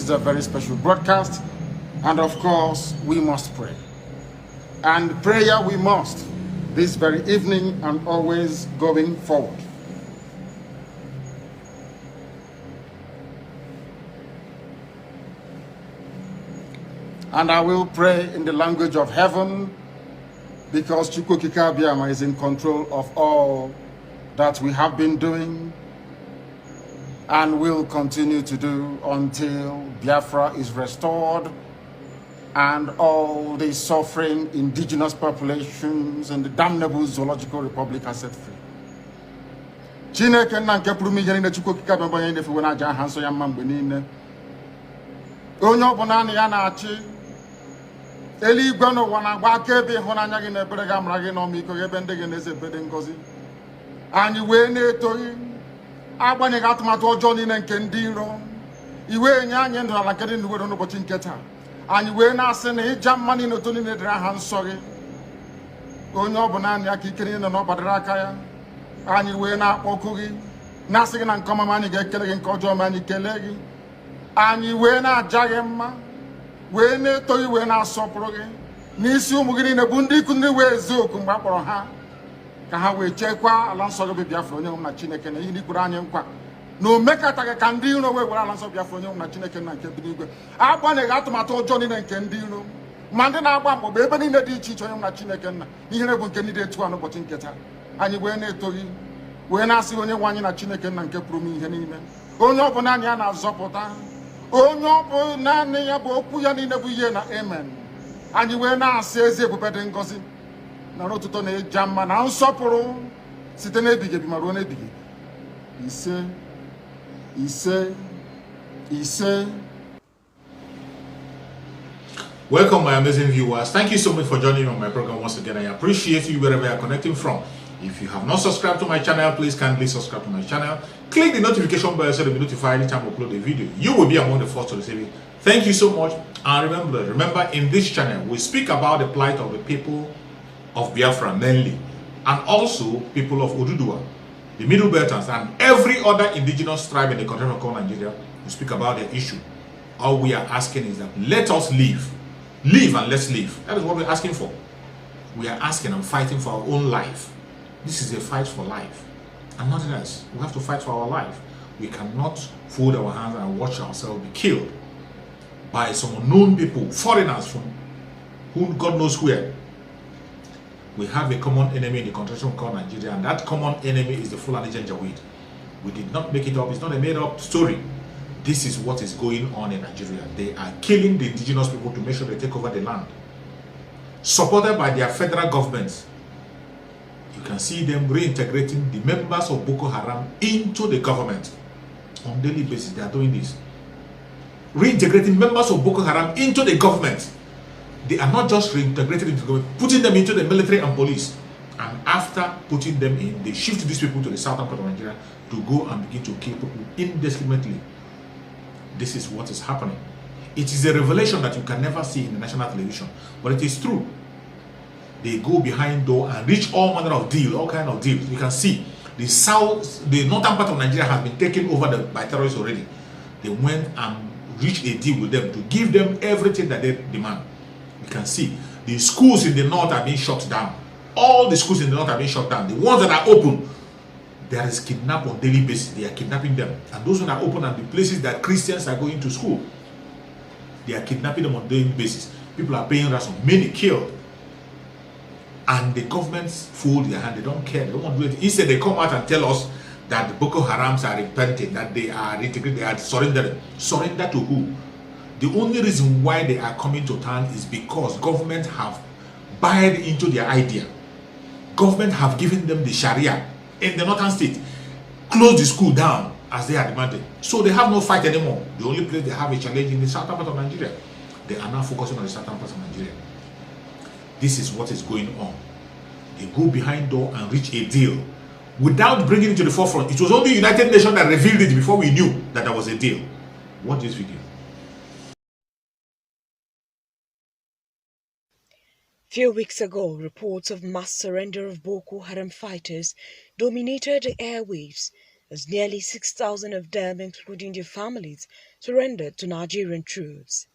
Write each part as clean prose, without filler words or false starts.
is a very special broadcast, and of course, we must pray. And prayer we must, this very evening and always going forward. And I will pray in the language of heaven, because Chukwu Kikabiama is in control of all that we have been doing and will continue to do until Biafra is restored and all the suffering indigenous populations in the damnable zoological republic are set free. Chineke na nke pụrụ m ihe niile Chukwu Okike abịa onye na-efe na aja aha nsọ ya mma mgbe niile. Onye ọbụla na ya na-achị eluigwe n'ụwa na-agba akaebe ịhụnanya gị na ebere gị amara gị na ọmịiko gị ebe ndị gị na-eze ebede ngọzi. Anyị wee na-etoghị agbanyeghị atụmatụ ọjọọ niile nke ndị iro. Iwe nye anyị ndụ ala nke dị n'uwere n'ụbọchị nke taa. Anyị wee na-asị na ịja mma niile otu niile dịrị aha nsọ gị. Onye ọ bụ naanị aka ike niile na ọ gbadara aka ya. Anyị wee na-akpọku gị na-asị gị na nke ọma anyị ga-ekele gị, nke ọjọọ ma anyị kelee gị. Anyị wee na-aja gị mma, wee na-eto gị, wee na-asọpụrụ gị n'isi ụmụ gị niile bụ ndị ikwu ndị wee ezu oku mgbe a kpọrọ ha ka ha wee chekwaa ala nsọ gị bụ Biafra onye na Chineke na ihe n'ikwuru anyị nkwa na o mekataghị ka ndị iro wee were ala nsọ Biafra onye na Chineke na nke bi n'igwe. Agbanyeghị atụmatụ ọjọọ niile nke ndị iro ma ndị na-agba mgbọgba ebe niile dị iche iche onye na Chineke nna ihere bụ nke niile etu a n'ụbọchị nke taa. Anyị wee na-eto gị, wee na-asị onye nwe anyị na Chineke nna nke pụrụ m ihe niile. Onye ọ bụ naanị ya na-azọpụta, onye ọ bụ naanị ya bụ okwu ya niile bụ ihe na amen. Anyị wee na-asị ezi ebube dị ngọzi na ọtụtụ na ịja mma na nsọpụrụ site n'ebighị ebi ma ruo n'ebighị. Ise ise ise. Welcome, my amazing viewers. Thank you so much for joining me on my program once again. I appreciate you wherever you are connecting from. If you have not subscribed to my channel, please kindly subscribe to my channel. Click the notification bell so you'll be notified anytime I upload a video. You will be among the first to receive it. Thank you so much. And remember, in this channel, we speak about the plight of the people of Biafra mainly, and also people of Oduduwa, the Middle Belters, and every other indigenous tribe in the country of Nigeria. We speak about their issue. All we are asking is that let us live. Live and let's live. That is what we're asking for. We are asking and fighting for our own life. This is a fight for life and nothing else. We have to fight for our life. We cannot fold our hands and watch ourselves be killed by some unknown people, foreigners from who God knows where. We have a common enemy in the country called Nigeria, and that common enemy is the Fulani Janjaweed. We did not make it up. It's not a made-up story. This is what is going on in Nigeria. They are killing the indigenous people to make sure they take over the land, supported by their federal governments. You can see them reintegrating the members of Boko Haram into the government on a daily basis. They are doing this. Reintegrating members of Boko Haram into the government. They are not just reintegrated into the government, putting them into the military and police. And after putting them in, they shift these people to the southern part of Nigeria to go and begin to kill people indiscriminately. This is what is happening. It is a revelation that you can never see in the national television, but it is true. They go behind door and reach all manner of deals, all kind of deals. You can see the northern part of Nigeria has been taken over by terrorists already. They went and reached a deal with them to give them everything that they demand. You can see the schools in the north are being shut down. All the schools in the north are being shut down. The ones that are open, there is kidnap on daily basis. They are kidnapping them. And those that are open are the places that Christians are going to school. They are kidnapping them on daily basis. People are paying ransom, many killed. And the governments fold their hand. They don't care. They don't want to do it. Instead, they come out and tell us that the Boko Harams are repenting, that they are integrated, they are surrendering. Surrender to who? The only reason why they are coming to town is because government have bought into their idea. Government have given them the Sharia in the northern state. Close the school down as they are demanding. So they have no fight anymore. The only place they have a challenge in the southern part of Nigeria. They are now focusing on the southern part of Nigeria. This is what is going on. They go behind door and reach a deal without bringing it to the forefront. It was only the United Nations that revealed it before we knew that there was a deal. Watch this video. Few weeks ago, reports of mass surrender of Boko Haram fighters dominated the airwaves, as nearly 6,000 of them, including their families, surrendered to Nigerian troops.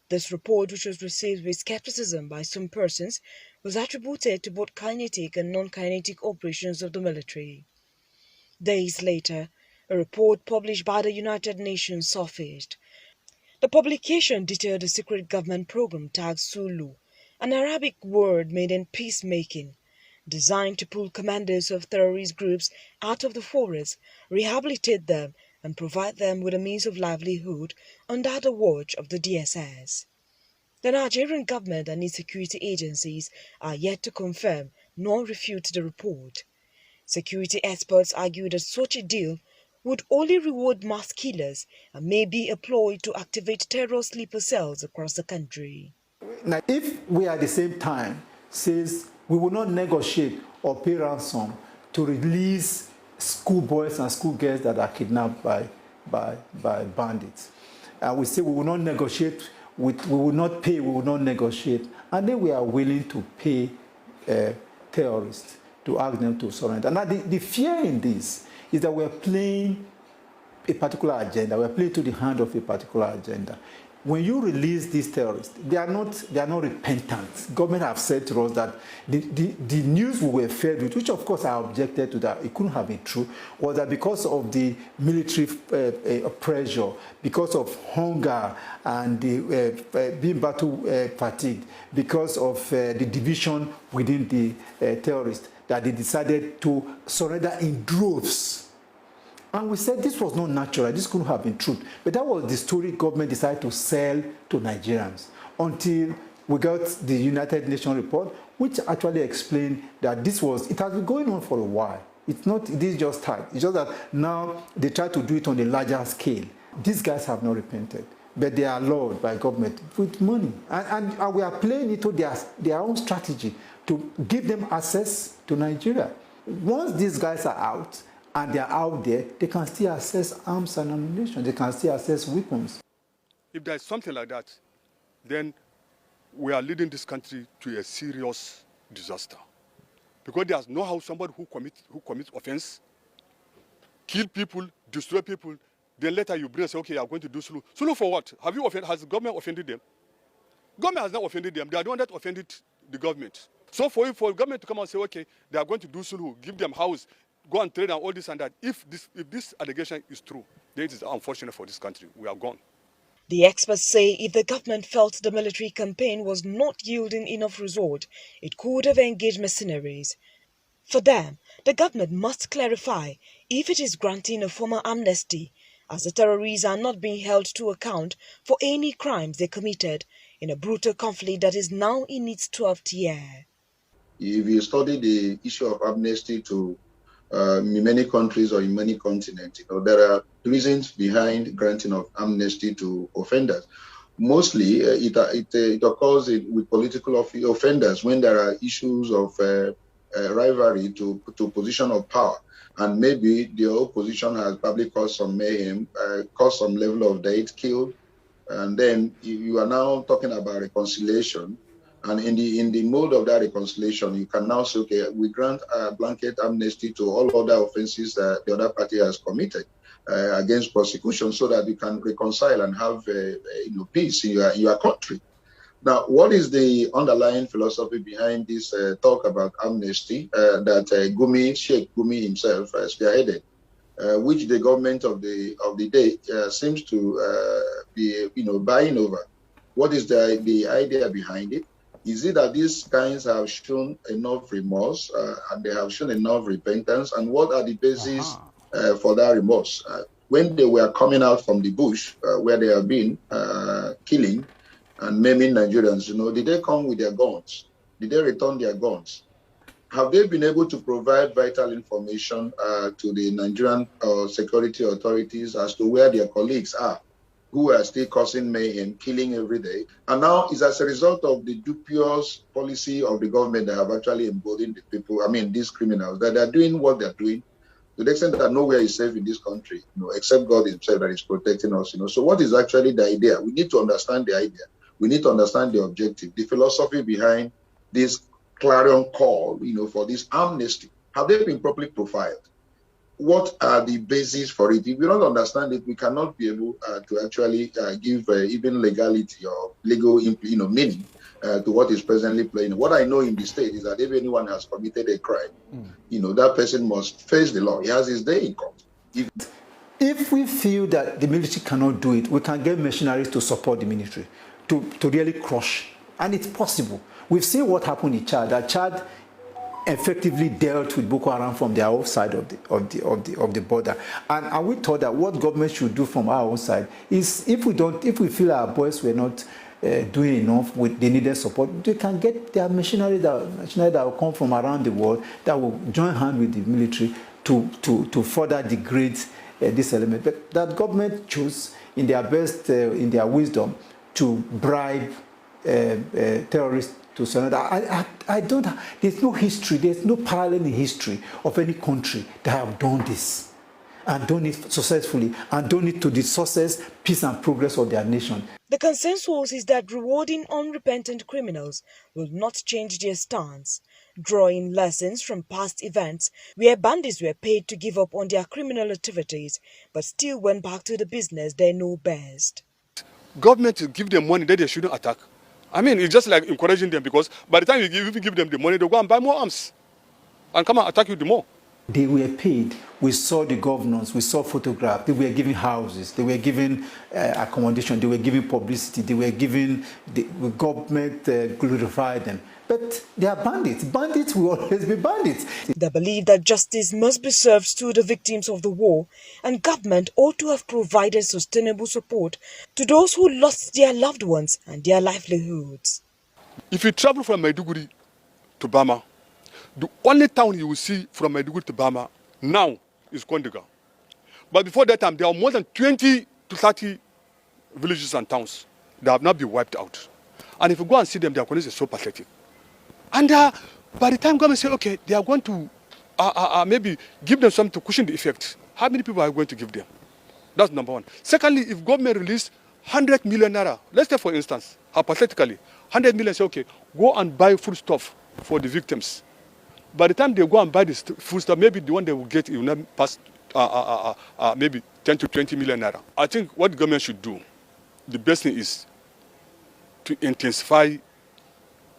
This report, which was received with skepticism by some persons, was attributed to both kinetic and non-kinetic operations of the military. Days later, a report published by the United Nations surfaced. The publication detailed a secret government program tagged Sulu, an Arabic word made in peacemaking, designed to pull commanders of terrorist groups out of the forest, rehabilitate them, and provide them with a means of livelihood under the watch of the DSS. The Nigerian government and its security agencies are yet to confirm nor refute the report. Security experts argue that such a deal would only reward mass killers and may be a ploy to activate terror sleeper cells across the country. Now, if we at the same time says we will not negotiate or pay ransom to release schoolboys and schoolgirls that are kidnapped by bandits, and we say we will not negotiate, we will not pay, we will not negotiate, and then we are willing to pay terrorists to ask them to surrender. Now, the fear in this is that we're playing a particular agenda. We're playing to the hand of a particular agenda. When you release these terrorists, they are not repentant. Government have said to us that the news we were fed with, which of course I objected to that, it couldn't have been true, was that because of the military pressure, because of hunger and the, being battle fatigued, because of the division within the terrorists, that they decided to surrender in droves. And we said this was not natural, this couldn't have been true. But that was the story government decided to sell to Nigerians until we got the United Nations report, which actually explained that it has been going on for a while. It didn't just start. It's just that now they try to do it on a larger scale. These guys have not repented, but they are lured by government with money. And we are playing into their own strategy to give them access to Nigeria. Once these guys are out, and they are out there, they can still access arms and ammunition. They can still access weapons. If there is something like that, then we are leading this country to a serious disaster. Because there's no how somebody who commits offense, kill people, destroy people, then later you bring and say, okay, you are going to do Sulu. Sulu for what? Has the government offended them? Government has not offended them. They are the one that offended the government. So for the government to come and say, okay, they are going to do Sulu, give them house, go and trade and all this and that. If this allegation is true, then it is unfortunate for this country. We are gone. The experts say if the government felt the military campaign was not yielding enough result, it could have engaged mercenaries. For them, the government must clarify if it is granting a formal amnesty, as the terrorists are not being held to account for any crimes they committed in a brutal conflict that is now in its 12th year. If you study the issue of amnesty in many countries or in many continents, there are reasons behind granting of amnesty to offenders. Mostly, it occurs with political offenders when there are issues of rivalry to position of power, and maybe the opposition has probably caused some mayhem, caused some level of death, killed, and then you are now talking about reconciliation. And in the mode of that reconciliation, you can now say, okay, we grant a blanket amnesty to all other offenses that the other party has committed against prosecution, so that you can reconcile and have peace in your country. Now, what is the underlying philosophy behind this talk about amnesty that Sheikh Gumi himself spearheaded, which the government of the day seems to be buying over? What is the idea behind it? Is it that these guys have shown enough remorse and they have shown enough repentance? And what are the basis for that remorse? When they were coming out from the bush, where they have been killing and maiming Nigerians, did they come with their guns? Did they return their guns? Have they been able to provide vital information to the Nigerian security authorities as to where their colleagues are, who are still causing mayhem, killing every day? And now it's as a result of the dubious policy of the government that have actually emboldened the people, these criminals, that they're doing what they're doing, to the extent that nowhere is safe in this country, except God himself that is protecting us. So what is actually the idea? We need to understand the idea. We need to understand the objective, the philosophy behind this clarion call, for this amnesty. Have they been properly profiled? what are the basis for it? If we don't understand it, we cannot be able to actually give even legality or legal meaning to what is presently playing. What I know in the state is that if anyone has committed a crime, that person must face the law. He has his day in court. If we feel that the military cannot do it, we can get mercenaries to support the military, to really crush. And it's possible. We've seen what happened in Chad. That Chad effectively dealt with Boko Haram from their own side of the border. And we thought that what government should do from our own side is, if we feel our boys were not doing enough with the needed support, they can get their machinery that will come from around the world that will join hands with the military to further degrade this element. But that government chose, in their best, in their wisdom, to bribe terrorists to surrender. I don't. There's no history. There's no parallel in history of any country that have done this and done it successfully and done it to the success, peace, and progress of their nation. The consensus is that rewarding unrepentant criminals will not change their stance, drawing lessons from past events where bandits were paid to give up on their criminal activities but still went back to the business they know best. Government will give them money that they shouldn't attack. I mean, it's just like encouraging them, because by the time you give them the money, they'll go and buy more arms and come and attack you the more. They were paid. We saw the governors, we saw photographs. They were giving houses, they were giving accommodation, they were giving publicity, they were giving, the government glorified them. But they are bandits. Bandits will always be bandits. They believe that justice must be served to the victims of the war, and government ought to have provided sustainable support to those who lost their loved ones and their livelihoods. If you travel from Maiduguri to Bama, the only town you will see from Maiduguri to Bama now is Kondiga. But before that time, there are more than 20 to 30 villages and towns that have not been wiped out. And if you go and see them, their condition is so pathetic. And by the time government say, okay, they are going to maybe give them something to cushion the effect, how many people are going to give them? That's number one. Secondly, if government release 100 million naira, let's say for instance, hypothetically, 100 million, say, okay, go and buy food stuff for the victims. By the time they go and buy the food stuff, maybe the one they will get, it will not pass maybe 10 to 20 million naira. I think what the government should do, the best thing is to intensify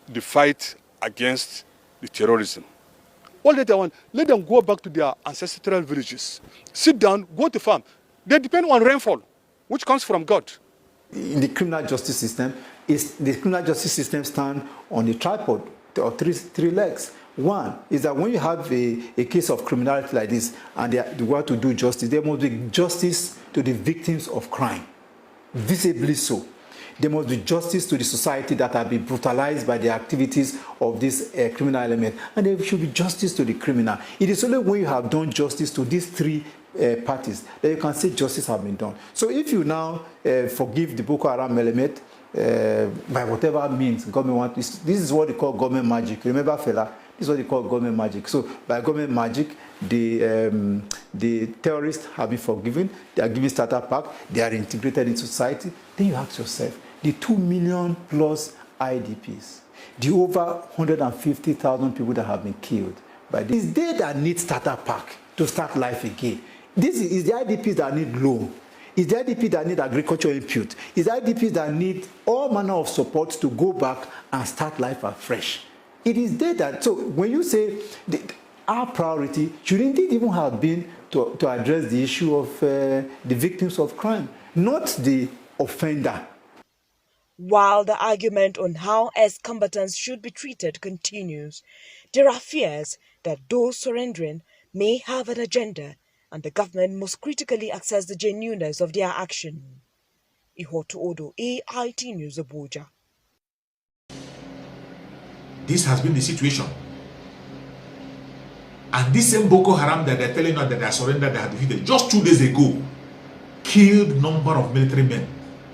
the fight against the terrorism. All that they want, let them go back to their ancestral villages. Sit down, go to farm. They depend on rainfall, which comes from God. In the criminal justice system, the criminal justice system stands on a tripod or three legs. One is that when you have a case of criminality like this and they want to do justice, there must be justice to the victims of crime, visibly so. There must be justice to the society that have been brutalized by the activities of this criminal element. And there should be justice to the criminal. It is only when you have done justice to these three parties that you can say justice has been done. So if you now forgive the Boko Haram element, by whatever means government wants, this is what they call government magic. Remember, fella? This is what they call government magic. So by government magic, the terrorists have been forgiven, they are given starter pack, they are integrated into society. Then you ask yourself, the 2 million plus IDPs, the over 150,000 people that have been killed, by this, is they that need starter pack to start life again. This is the IDPs that need loan. Is the IDP that need agricultural input? Is the IDPs that need all manner of support to go back and start life afresh? It is there that, so when you say our priority should indeed even have been to address the issue of the victims of crime, not the offender. While the argument on how ex-combatants should be treated continues, there are fears that those surrendering may have an agenda and the government must critically assess the genuineness of their action. Ihotu Odo, AIT News, Abuja. This has been the situation. And this same Boko Haram that they're telling us that they are surrendered, they are defeated, just 2 days ago, killed number of military men,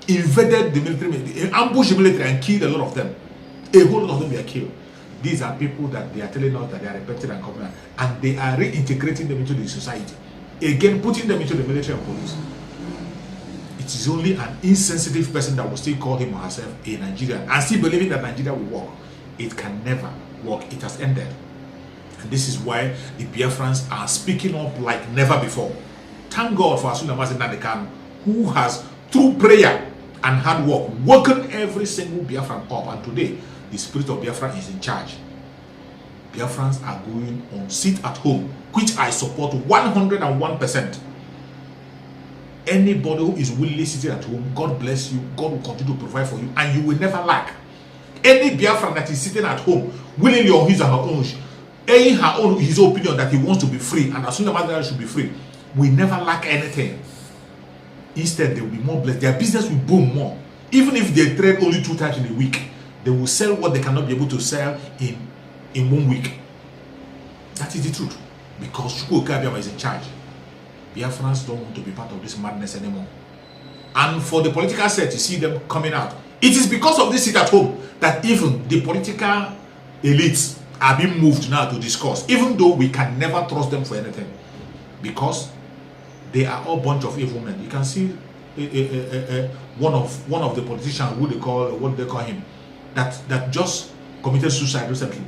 invaded the military men, ambushed the military and killed a lot of them. A whole lot of them were killed. These are people that they are telling us that they are respected and covenant, and they are reintegrating them into the society. Again, putting them into the military and police. It is only an insensitive person that will still call him or herself a Nigerian and still believing that Nigeria will work. It can never work. It has ended. And this is why the Biafrans are speaking up like never before. Thank God for Asuna Mazi Nnamdi Kanu, who has, through prayer and hard work, woken every single Biafran up. And today, the spirit of Biafra is in charge. Biafrans are going on sit at home, which I support 101%. Anybody who is willingly sitting at home, God bless you, God will continue to provide for you, and you will never lack. Any Biafran that is sitting at home, willingly on his or her own, his opinion that he wants to be free, and as soon as Mother should be free, we never lack anything. Instead, they will be more blessed. Their business will boom more. Even if they trade only 2 times in a week, they will sell what they cannot be able to sell in 1 week. That is the truth. Because Chukwu Okabiama is in charge. Biafrans don't want to be part of this madness anymore. And for the political set to see them coming out, it is because of this sit at home that even the political elites are being moved now to discuss, even though we can never trust them for anything, because they are all bunch of evil men. You can see one of the politicians, what they call him, that just committed suicide recently.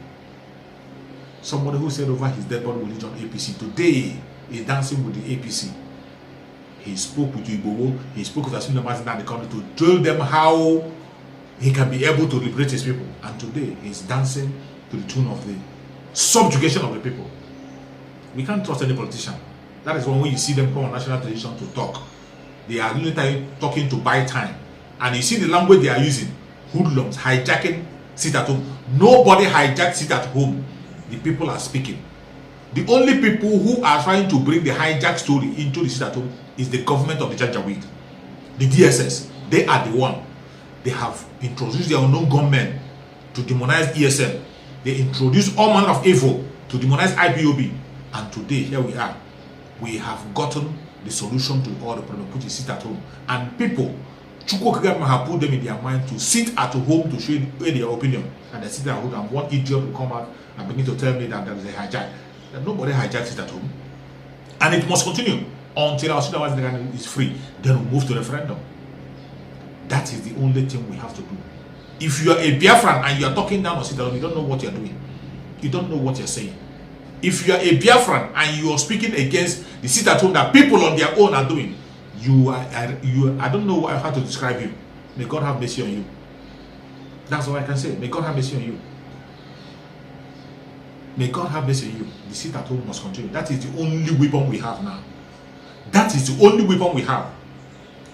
Somebody who said over his dead body will lead on APC. Today is dancing with the APC. He spoke with Igbo, he spoke with Asuna Mazi Nnamdi Kanu to tell them how he can be able to liberate his people. And today he's dancing to the tune of the subjugation of the people. We can't trust any politician. That is when you see them come on national television to talk, they are really talking to buy time. And you see the language they are using, hoodlums, hijacking sit at home. Nobody hijacks sit at home. The people are speaking. The only people who are trying to bring the hijack story into the sit at home is the government of the Janjaweed. The DSS, they are the one. They have introduced their unknown gunmen to demonize ESN. They introduced all manner of evil to demonize IPOB. And today, here we are. We have gotten the solution to all the problems, which is sit at home. And people, Chukwu Okabiama have put them in their mind to sit at home to show their opinion. And they sit at home, and one idiot will come out and begin to tell me that there is a hijack. That nobody hijacks it at home. And it must continue until our Asuna Mazi Nnamdi Kanu is free. Then we'll move to referendum. That is the only thing we have to do. If you are a Biafran and you are talking down on sit at home, you don't know what you are doing. You don't know what you are saying. If you are a Biafran and you are speaking against the sit at home that people on their own are doing, I don't know how to describe you. May God have mercy on you. That's all I can say. May God have mercy on you. May God have mercy on you. The sit at home must continue. That is the only weapon we have now. That is the only weapon we have.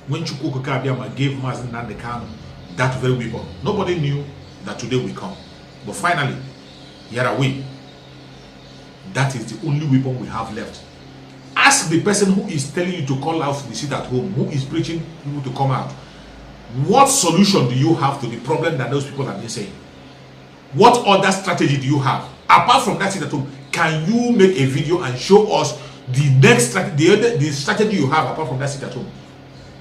When Chukwu Okabiama gave Mazi Nnamdi Kanu that very weapon, nobody knew that today will come. But finally, here are we. That is the only weapon we have left. Ask the person who is telling you to call out the sit at home, who is preaching people to come out. What solution do you have to the problem that those people have been saying? What other strategy do you have? Apart from that sit at home, can you make a video and show us the next strategy, the strategy you have apart from that sit at home,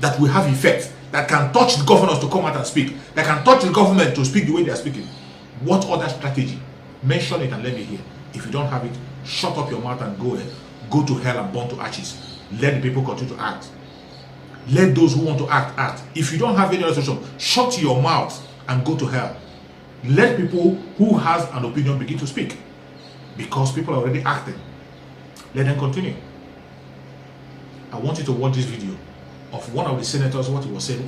that will have effect, that can touch the governors to come out and speak, that can touch the government to speak the way they are speaking? What other strategy? Mention it and let me hear. If you don't have it, shut up your mouth and go to hell and burn to ashes. Let the people continue to act. Let those who want to act. If you don't have any other solution, shut your mouth and go to hell. Let people who has an opinion begin to speak, because people are already acting. Let them continue. I want you to watch this video of one of the senators, what he was saying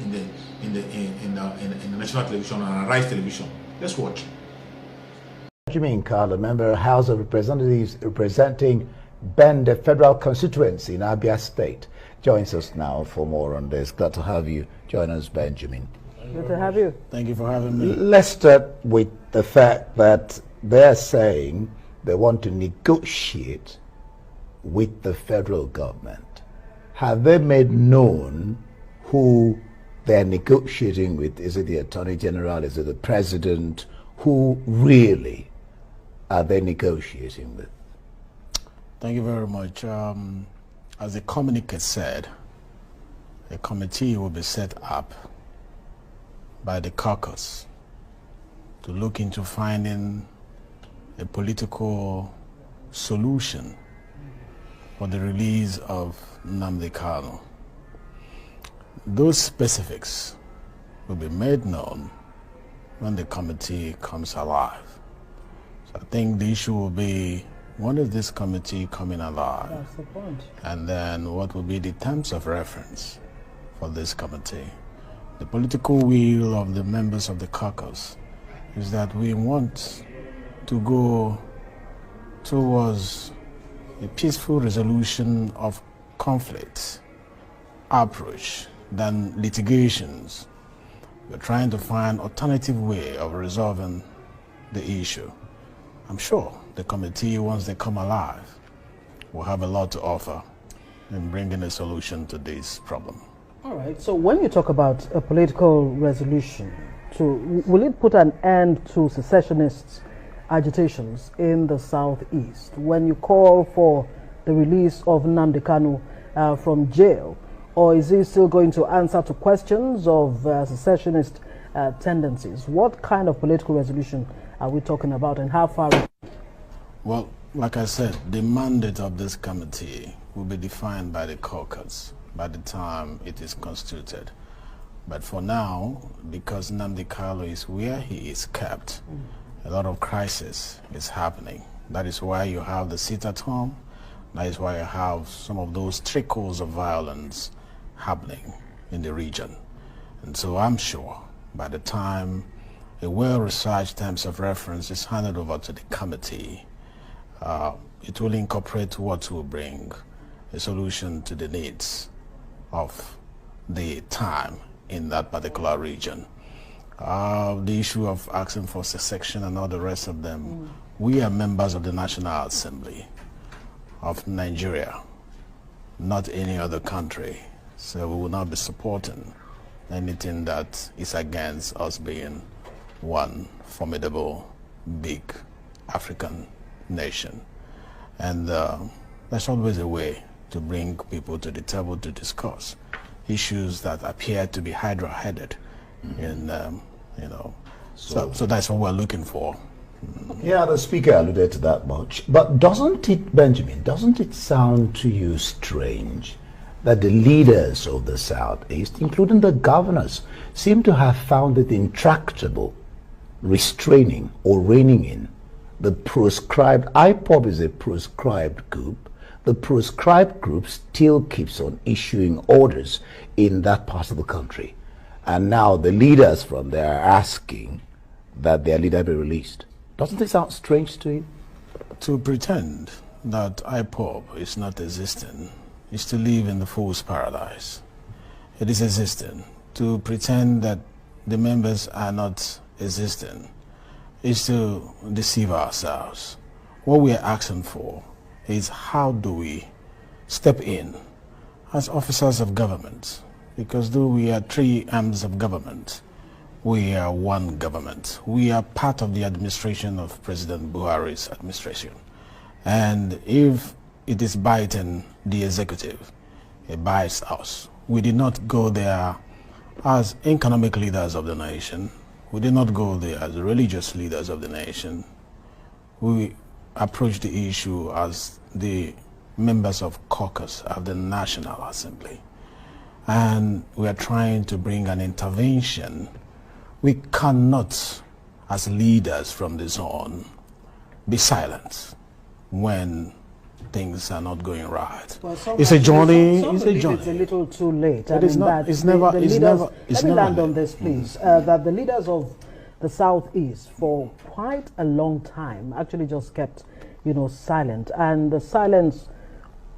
in the national television and Rise television. Let's watch. Benjamin Carla, member of the House of Representatives representing Bende Federal Constituency in Abia State, joins us now for more on this. Glad to have you join us, Benjamin. Good to have you. Thank you for having me. Let's start with the fact that they're saying they want to negotiate with the federal government. Have they made known who they're negotiating with? Is it the Attorney General? Is it the President? Who really are they negotiating with? Thank you very much. As the communique said, a committee will be set up by the caucus to look into finding a political solution for the release of Nnamdi Kanu. Those specifics will be made known when the committee comes alive. So I think the issue will be when is this committee coming alive? That's the point. And then what will be the terms of reference for this committee? The political will of the members of the caucus is that we want to go towards a peaceful resolution of conflicts approach than litigations. We're trying to find alternative way of resolving the issue. I'm sure the committee, once they come alive, will have a lot to offer in bringing a solution to this problem. All right. So when you talk about a political resolution, will it put an end to secessionist agitations in the southeast? When you call for the release of Nnamdi Kanu from jail, or is he still going to answer to questions of secessionist tendencies? What kind of political resolution are we talking about, and how far? Well, like I said, the mandate of this committee will be defined by the caucus by the time it is constituted. But for now, because Nnamdi Kanu is where he is kept, a lot of crisis is happening. That is why you have the sit-at-home. That is why you have some of those trickles of violence happening in the region. And so I'm sure by the time a well-researched terms of reference is handed over to the committee, it will incorporate what will bring a solution to the needs of the time in that particular region. The issue of asking for secession and all the rest of them, we are members of the National Assembly of Nigeria, not any other country. So we will not be supporting anything that is against us being one formidable, big African nation. And there's always a way to bring people to the table to discuss issues that appear to be hydra-headed. And, so that's what we're looking for. Yeah, the speaker alluded to that much. But doesn't it, Benjamin, doesn't it sound to you strange that the leaders of the Southeast, including the governors, seem to have found it intractable restraining or reining in the proscribed? IPOB is a proscribed group. The proscribed group still keeps on issuing orders in that part of the country. And now the leaders from there are asking that their leader be released. Doesn't it sound strange to you? To pretend that IPOB is not existing is to live in the fool's paradise. It is existing. To pretend that the members are not existing is to deceive ourselves. What we are asking for is how do we step in as officers of government, because though we are three arms of government, we are one government. We are part of the administration of President Buhari's administration. And if it is biting the executive, it bites us. We did not go there as economic leaders of the nation. We did not go there as religious leaders of the nation. We approached the issue as the members of caucus of the National Assembly. And we are trying to bring an intervention. We cannot, as leaders from the zone, be silent when things are not going right. Well, it's a journey. It's a little too late. It is not. It's never. Let me land on this, please. That the leaders of the Southeast, for quite a long time, actually just kept, silent, and the silence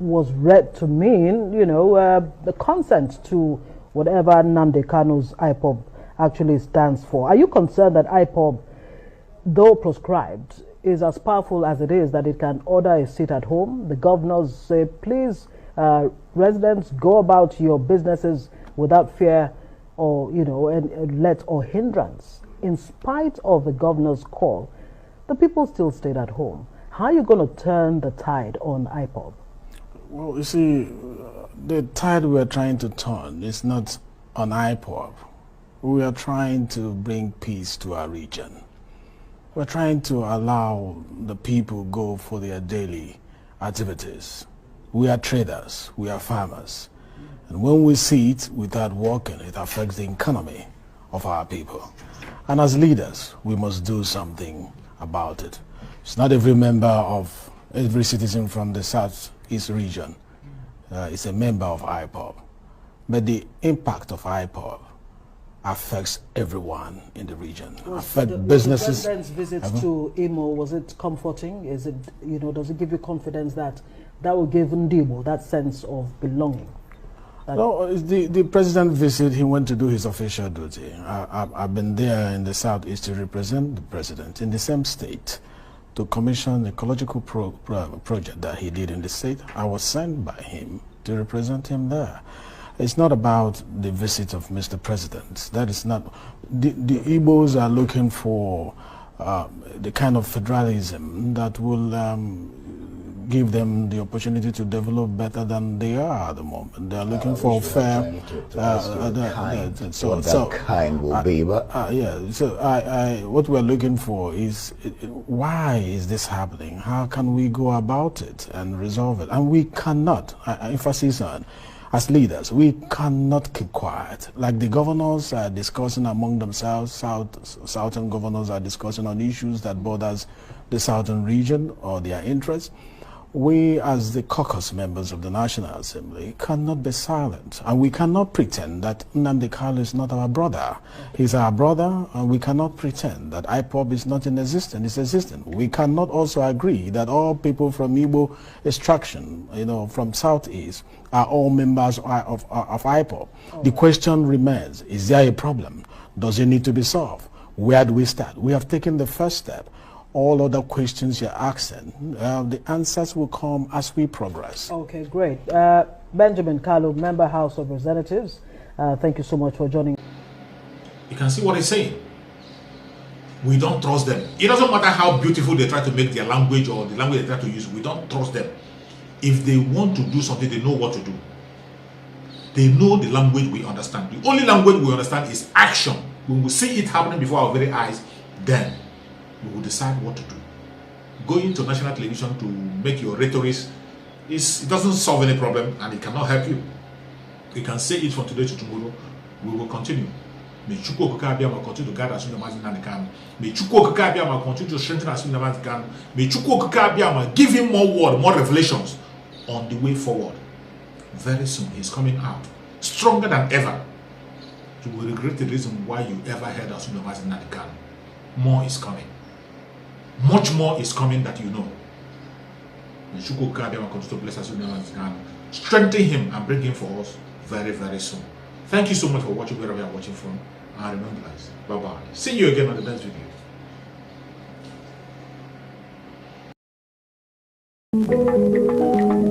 was read to mean, the consent to whatever Nnamdi Kanu's IPOB actually stands for. Are you concerned that IPOB, though proscribed, is as powerful as it is that it can order a sit at home? The governors say, please, residents, go about your businesses without fear or, and let or hindrance. In spite of the governor's call, the people still stayed at home. How are you going to turn the tide on IPOB? Well, you see, the tide we're trying to turn is not on IPOB. We are trying to bring peace to our region. We're trying to allow the people go for their daily activities. We are traders, we are farmers. And when we see it without working, it affects the economy of our people. And as leaders, we must do something about it. It's not every member of every citizen from the Southeast region is a member of IPOB. But the impact of IPOB affects everyone in the region. Affect businesses. The president's visit to Imo, was it comforting? Is it, does it give you confidence that will give Ndimo that sense of belonging? No, the president visit, he went to do his official duty. I've been there in the Southeast to represent the president in the same state to commission the ecological project that he did in the state. I was sent by him to represent him there. It's not about the visit of Mr. President. That is not. The Igbos are looking for the kind of federalism that will give them the opportunity to develop better than they are at the moment. They are looking for fair. Kind will be, but yeah. So what we are looking for is why is this happening? How can we go about it and resolve it? And we cannot. Emphasis on. As leaders, we cannot keep quiet. Like the governors are discussing among themselves, southern governors are discussing on issues that borders the southern region or their interests. We, as the caucus members of the National Assembly, cannot be silent. And we cannot pretend that Nnamdi Kanu is not our brother. He's our brother, and we cannot pretend that IPOB is not in existence. It's existent. We cannot also agree that all people from Igbo extraction, from Southeast, are all members of IPOB. The question remains, is there a problem? Does it need to be solved? Where do we start? We have taken the first step. All other questions you're asking, the answers will come as we progress. Okay, great. Benjamin Kalu, Member House of Representatives, thank you so much for joining. You can see what he's saying. We don't trust them. It doesn't matter how beautiful they try to make their language or the language they try to use, we don't trust them. If they want to do something, they know what to do. They know the language we understand. The only language we understand is action. When we see it happening before our very eyes, then we will decide what to do. Going to national television to make your rhetoric, it doesn't solve any problem and it cannot help you. You can say it from today to tomorrow. We will continue. May Chukwu Okike Abiyama continue to guide us in the Nnamdi Kanu. May Chukwu Okike Abiyama continue to strengthen us in the Nnamdi Kanu. May Chukwu Okike Abiyama give him more word, more revelations on the way forward. Very soon he's coming out stronger than ever. You will regret the reason why you ever heard us in the Nnamdi Kanu. More is coming. Much more is coming that you know. May Chukwu Okike Abiyama continue to bless us in the Nnamdi Kanu. Strengthen him and bring him for us very, very soon. Thank you so much for watching wherever you are watching from. And remember guys, bye-bye. See you again on the next video.